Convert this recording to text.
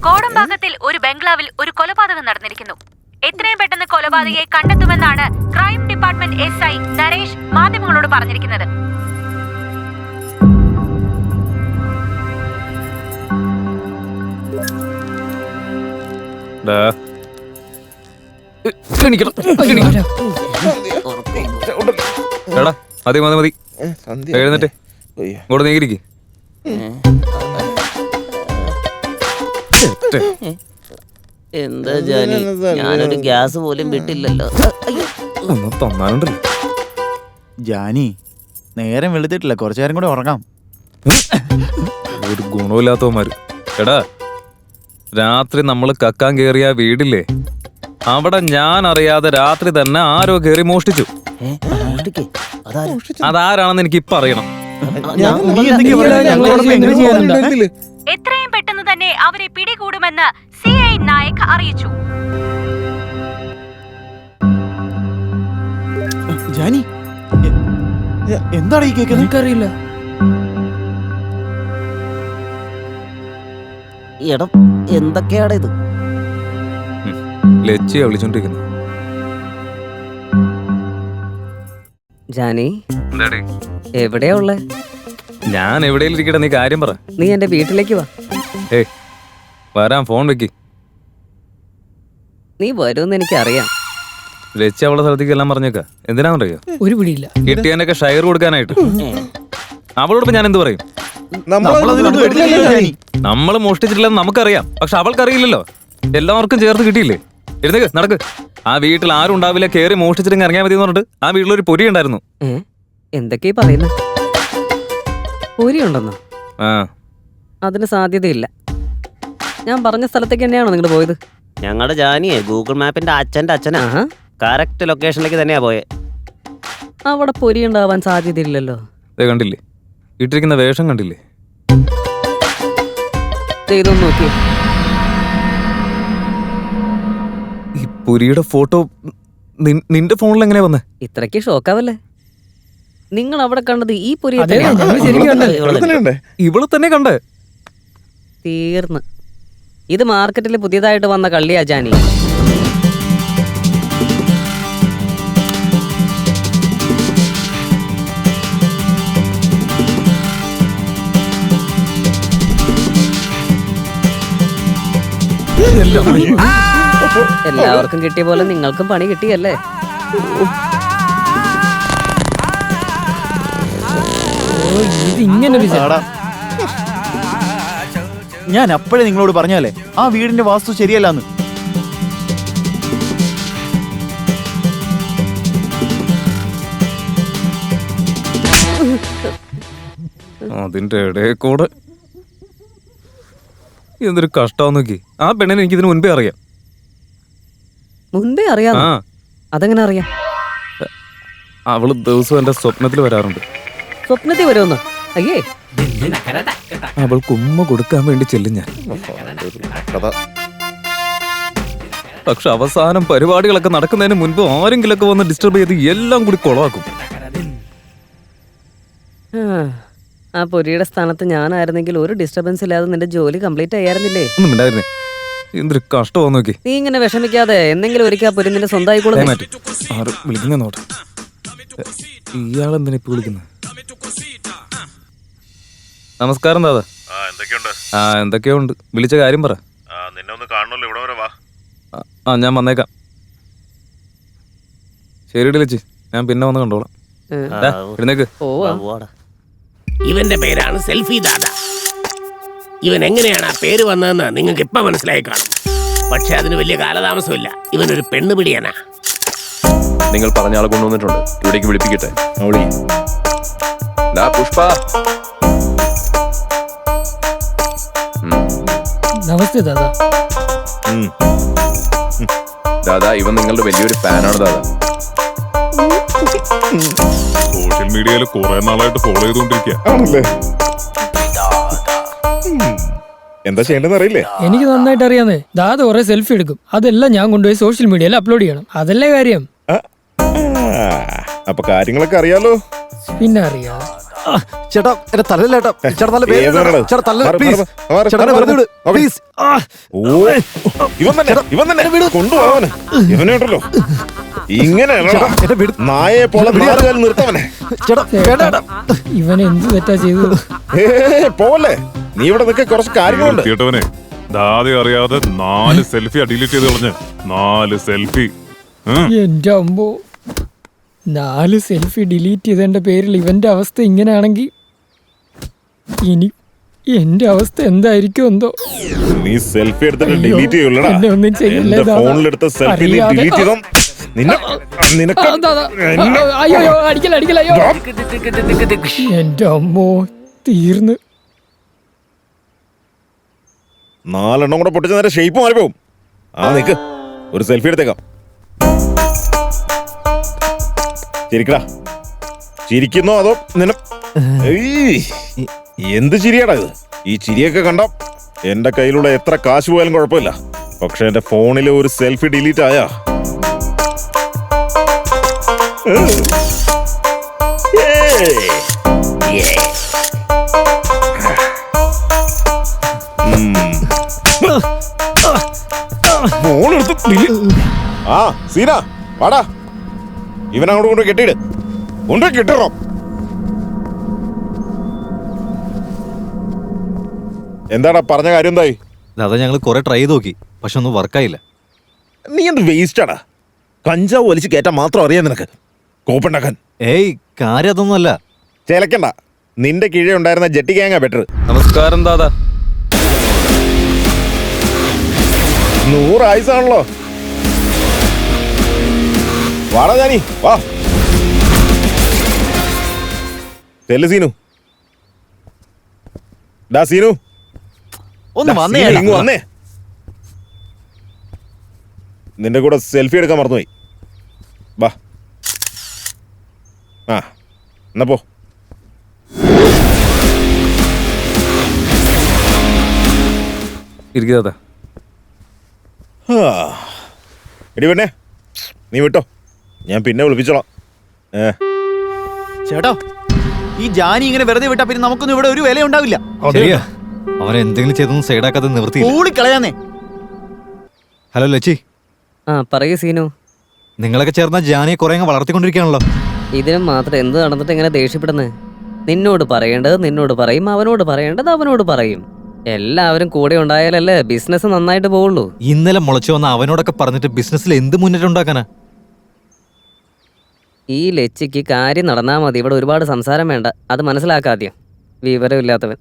കോടമ്പാക്കത്തിൽ ഒരു ബംഗ്ലാവിൽ ഒരു കൊലപാതകം നടന്നിരിക്കുന്നു. എത്രയും പെട്ടെന്ന് കൊലപാതകയെ കണ്ടെത്തുമെന്നാണ് ക്രൈം ഡിപ്പാർട്ട്മെന്റ് SI നരേഷ് മാധ്യമങ്ങളോട് പറഞ്ഞിരിക്കുന്നത്. മതി എഴുന്നേറ്റ് ഇങ്ങോട്ട് നീങ്ങിരിക്ക്. എന്താ ജാനി, ഞാനൊരു ഗ്യാസ് പോലും വിട്ടില്ലല്ലോ. ഒന്നും തന്നാലുണ്ടല്ലോ. ജാനി, നേരം വെളുത്തിട്ടില്ല, കുറച്ചു നേരം കൂടെ ഉറങ്ങാം. ഒരു ഗുണമില്ലാത്തവന്മാര്. എടാ, രാത്രി നമ്മള് കക്കാൻ കേറിയ വീടില്ലേ, അവിടെ ഞാൻ അറിയാതെ രാത്രി തന്നെ ആരോ കേറി മോഷ്ടിച്ചു. അതാരാണെന്ന് എനിക്ക് ഇപ്പൊ അറിയണം. എത്രയും പെട്ടെന്ന് തന്നെ അവരെ പിടികൂടുമെന്ന് CI നായക് അറിയിച്ചു. ജാനി, എന്താണ് ഈ കേൾക്കുന്നത്? എനിക്കറിയില്ല. എടാ, എന്തൊക്കെയാണ് ഇത്? ലച്ചിയാ വിളിച്ചോണ്ടിരിക്കുന്നു. ജാനി, എവിടെയാ ഉള്ളേ? ഞാൻ എവിടെയെങ്കിലും ഇരിക്കട്ടെ, നീ കാര്യം പറ. നീ എന്റെ വീട്ടിലേക്ക് വാ. വരാൻ, ഫോൺ വെക്ക്. നീ വരുമെന്ന് എനിക്കറിയാം. ലച്ചി അവളെ സ്ഥലത്തേക്ക് എല്ലാം പറഞ്ഞേക്ക. എന്തിനാന്നറിയോ? ഒരു പിടിയില്ല. കിട്ടിയതിനൊക്കെ ഷെയർ കൊടുക്കാനായിട്ട്. അവളോട് ഞാൻ എന്ത് പറയും? നമ്മള് മോഷ്ടിച്ചിട്ടില്ലെന്ന് നമുക്കറിയാം, പക്ഷെ അവൾക്കറിയില്ലല്ലോ. എല്ലാവർക്കും ചേർത്ത് കിട്ടിയില്ലേ? എഴുന്നേക്ക്, നടക്ക്. ആ വീട്ടിൽ ആരും ഉണ്ടാവില്ല, കേറി മോഷ്ടിച്ചിട്ട് ഇറങ്ങിയാൽ മതി എന്ന് പറഞ്ഞിട്ട് ആ വീട്ടിലൊരു പൊരി ഉണ്ടായിരുന്നു. എന്തൊക്കെയാ പറയുന്ന? പൊരി ഉണ്ടെന്നോ? ആ, അതിന് സാധ്യതയില്ല. ഞാൻ പറഞ്ഞ സ്ഥലത്തേക്ക് തന്നെയാണോ നിങ്ങൾ പോയത്? ഞങ്ങളുടെ ജാനിയെ ഗൂഗിൾ മാപ്പിന്റെ അച്ഛനാ. കറക്റ്റ് ലൊക്കേഷനിലേക്ക് തന്നെയാ പോയെ. അവിടെ പൊരി ഉണ്ടാവാൻ സാധ്യതയില്ലല്ലോ. കണ്ടില്ലേ, ഇട്ടിരിക്കുന്ന വേഷം കണ്ടില്ലേ? ഇതൊന്ന് നോക്കി. ഈ പൊരിയുടെ ഫോട്ടോ നിന്റെ ഫോണിൽ എങ്ങനെയാ വന്നേ? ഇത്രയ്ക്ക് ഷോക്കാവല്ലേ? നിങ്ങൾ അവിടെ കണ്ടത് ഈ പൊരി ഇവള് തന്നെ കണ്ടേ? തീർന്ന്. ഇത് മാർക്കറ്റിൽ പുതിയതായിട്ട് വന്ന കള്ളിയാ ജാനി. എല്ലാവർക്കും കിട്ടിയ പോലെ നിങ്ങൾക്കും പണി കിട്ടിയല്ലേ? ഞാൻ അപ്പോഴേ നിങ്ങളോട് പറഞ്ഞാലേ ആ വീടിന്റെ വാസ്തു ശരിയല്ലാന്ന്. അതിന്റെ ഇടയിൽ കൂടെ എന്തൊരു കഷ്ടം നോക്കി. ആ പെണ്ണിനെ എനിക്ക് ഇതിന് മുൻപേ അറിയാം. മുൻപേ അറിയാം? അതെങ്ങനെ അറിയാം? അവള് ദിവസവും എന്റെ സ്വപ്നത്തിൽ വരാറുണ്ട്. സ്വപ്നത്തിൽ വരുമെന്ന്? അയ്യേ, അവൾക്ക് ഉമ്മ കൊടുക്കാൻ വേണ്ടി ചെല്ലും ഞാൻ. പക്ഷെ അവസാനം പരിപാടികളൊക്കെ നടക്കുന്നതിന് മുൻപ് ആരെങ്കിലൊക്കെ വന്ന് ഡിസ്റ്റർബ് ചെയ്ത് എല്ലാം കൂടി കൊളവാക്കും. ആ പൊരിയുടെ സ്ഥാനത്ത് ഞാനായിരുന്നെങ്കിൽ ഒരു ഡിസ്റ്റർബൻസ് ഇല്ലാതെ നിന്റെ ജോലി കംപ്ലീറ്റ് ചെയ്യാറുന്നില്ലേ? ഒന്നും ഉണ്ടായിരുന്നേ. എന്തൊരു കഷ്ടമാ നോക്കി. നീ ഇങ്ങനെ വിഷമിക്കാതെ എന്തെങ്കിലും ഒരിക്കൽ പൊരി നിന്റെ സ്വന്തമായിക്കോളൂ. വിളിക്കുന്ന നോട്ടെ. ഇയാളെന്തിനാ ഇപ്പൊ വിളിക്കുന്നത്? നമസ്കാരം ദാദാ. എന്തൊക്കെയോ ഉണ്ട്. വിളിച്ച കാര്യം പറ. ഞാൻ വന്നേക്കാം. ശരി വിളിച്ച്, ഞാൻ പിന്നെ വന്ന് കണ്ടോളാം. എഴുന്നേക്ക്. ഇവന്റെ പേരാണ് സെൽഫി ദാദ. ഇവൻ എങ്ങനെയാണ് ആ പേര് വന്നതെന്ന് നിങ്ങൾക്ക് ഇപ്പൊ മനസ്സിലായി കാണും. പക്ഷെ അതിന് വലിയ കാലതാമസമില്ല. ഇവനൊരു പെണ്ണുപിടിയാനാ. നിങ്ങൾ പറഞ്ഞ ആളെ കൊണ്ടുവന്നിട്ടുണ്ട്. ഇവിടേക്ക് വിളിപ്പിക്കട്ടെ. പുഷ്പ, നമസ്തേ ദാദാ. ദാദാ, ഇവൻ നിങ്ങളുടെ വലിയൊരു ഫാനാണ് ദാദാ. സോഷ്യൽ മീഡിയയിൽ കുറെ നാളായിട്ട് ഫോളോ ചെയ്തോണ്ടിരിക്കുക. എന്താ ചെയ്യേണ്ടതെന്ന് അറിയില്ലേ? എനിക്ക് നന്നായിട്ട് അറിയാന്നേ. ദാദ കുറെ സെൽഫി എടുക്കും. അതെല്ലാം ഞാൻ കൊണ്ടുപോയി സോഷ്യൽ മീഡിയയിൽ അപ്ലോഡ് ചെയ്യണം. അതല്ലേ കാര്യം. അപ്പൊ കാര്യങ്ങളൊക്കെ അറിയാലോ. പിന്നെ അറിയാം. ചേട്ടാ എന്റെ തലയില്ല ചേട്ടാ ചേട്ടാ നല്ല വേദന ഏതാണത്? ചേട്ടാ തല മാറ്, പ്ലീസ് മാറ്, മാറ്, ചേട്ടാ മാറ്, വെറുതെ വിട് മാറ്. പ്ലീസ് ഓ ഇവൻ തന്നെ കൊണ്ടുപോവനെ ഇവനെ ഉണ്ടല്ലോ ഇങ്ങനെ എന്നെ വിട്. നായയെ പോലെ നാലുകാലം നിർത്തവനെ ചേട്ടാ വേണ്ട ചേട്ടാ ഇവൻ എന്ത് തെറ്റാ ചെയ്തത്? പോവല്ലേ നീ ഇവിടെ നിൽക്കെ കുറച്ച് കാര്യങ്ങളുണ്ട് കേട്ടവനെ ദാതെ അറിയാതെ 4 സെൽഫി ഡിലീറ്റ് ചെയ്ത് കളഞ്ഞ് 4 സെൽഫി എന്റെ അമ്പോ 4 സെൽഫി ഡിലീറ്റ് ചെയ്തതിന്റെ പേരിൽ ഇവന്റെ അവസ്ഥ ഇങ്ങനെയാണെങ്കിൽ ഇനി എന്റെ അവസ്ഥ എന്തായിരിക്കും എന്തോ. നീ സെൽഫി എടുത്തിട്ട് അയ്യോ, ഡിലീറ്റ് ചെയ്യൂലടാ എന്നെ ഒന്നും ചെയ്യില്ല എന്റെ ദാദാ. ഫോണിലെടുത്ത സെൽഫി നീ അറിയാതെ. ഡിലീറ്റ് ചെയ്തോ നിനക്ക് അയ്യോ അടിക്കല അടിക്കല അയ്യോ എന്റെ അമ്മോ തീർന്ന്. 4 എണ്ണം കൂടെ പൊട്ടിച്ച നേരെ ഷേപ്പ് മാറിപ്പോവും നിക്ക് ഒരു സെൽഫി എടുത്തേക്കാം ചിരിക്കടാ ചിരിക്കുന്നോ അതോ എന്ത് ചിരിയാടാ ഇത് ഈ ചിരിയൊക്കെ കണ്ട എന്റെ കയ്യിലുള്ള എത്ര കാശ് പോയാലും കുഴപ്പമില്ല പക്ഷെ എന്റെ ഫോണിലെ ഒരു സെൽഫി ഡിലീറ്റ് ആയാ സീന വാടാ ഇവനങ്ങോട്ട് കൊണ്ട് കെട്ടിയിട് കൊണ്ട് കെട്ടിടോ എന്താടാ പറഞ്ഞ കാര്യം എന്തായി അതാ ഞങ്ങൾ കുറെ ട്രൈ ചെയ്ത് നോക്കി പക്ഷെ ഒന്നും വർക്കായില്ല. നീ എന്ത് വേസ്റ്റാടാ കഞ്ചാവ് വലിച്ച് കയറ്റാൻ മാത്രം അറിയാം നിനക്ക് കോപ്പുണ്ടാക്കാൻ ഏയ് കാര്യം അതൊന്നും അല്ല. ചേലക്കണ്ട നിന്റെ കീഴേ ഉണ്ടായിരുന്ന ജെട്ടി ഗ്യാങ്ങാ ബെറ്റർ നമസ്കാരം ദാദാ. 100 ആയുസാണല്ലോ വാടാ ജാനി വാ ചെല്ലു സീനു ഡാ സീനു ഒന്ന് വന്നേ സീനു, ഇങ്ങ് വന്നേ നിന്റെ കൂടെ സെൽഫി എടുക്കാൻ മറന്നുപോയി വാ എന്നാ പോ ഇരിക്കുക ദാദാ. എടി പെണ്ണേ നീ വിട്ടോ ഞാൻ പിന്നെ വിളിപ്പിച്ചോളാം ചേട്ടാ ഈ ജാനി ഇങ്ങനെ വെറുതെ വിട്ടാ പിന്നെ നമുക്കൊന്നും ഇവിടെ ഒരു വില ഉണ്ടാവില്ല. അവൻ എന്തെങ്കിലും ചെയ്തൊന്നും സൈഡാക്കാതെ നിവൃത്തി കളയാന്നേ. ഹലോ ലച്ചി, പറയൂ സീനു. നിങ്ങളൊക്കെ ചേർന്ന ജാനിയെ കുറെ വളർത്തിക്കൊണ്ടിരിക്കുകയാണല്ലോ. ഇതിനും മാത്രം എന്ത് നടന്നിട്ട് ഇങ്ങനെ ദേഷ്യപ്പെടുന്നത്? നിന്നോട് പറയേണ്ടത് നിന്നോട് പറയും, അവനോട് പറയേണ്ടത് അവനോട് പറയും. എല്ലാവരും കൂടെ ഉണ്ടായാലല്ലേ ബിസിനസ് നന്നായിട്ട് പോവുള്ളൂ. ഇന്നലെ മുളച്ചു വന്ന അവനോടൊക്കെ പറഞ്ഞിട്ട് ബിസിനസ്സിൽ എന്ത് മുന്നേറ്റം ഉണ്ടാക്കാനാ? ഈ ലച്ചിക്ക് കാര്യം നടന്നാ മതി, ഇവിടെ ഒരുപാട് സംസാരം വേണ്ട. അത് മനസ്സിലാക്കാദ്യം. വിവരമില്ലാത്തവൻ.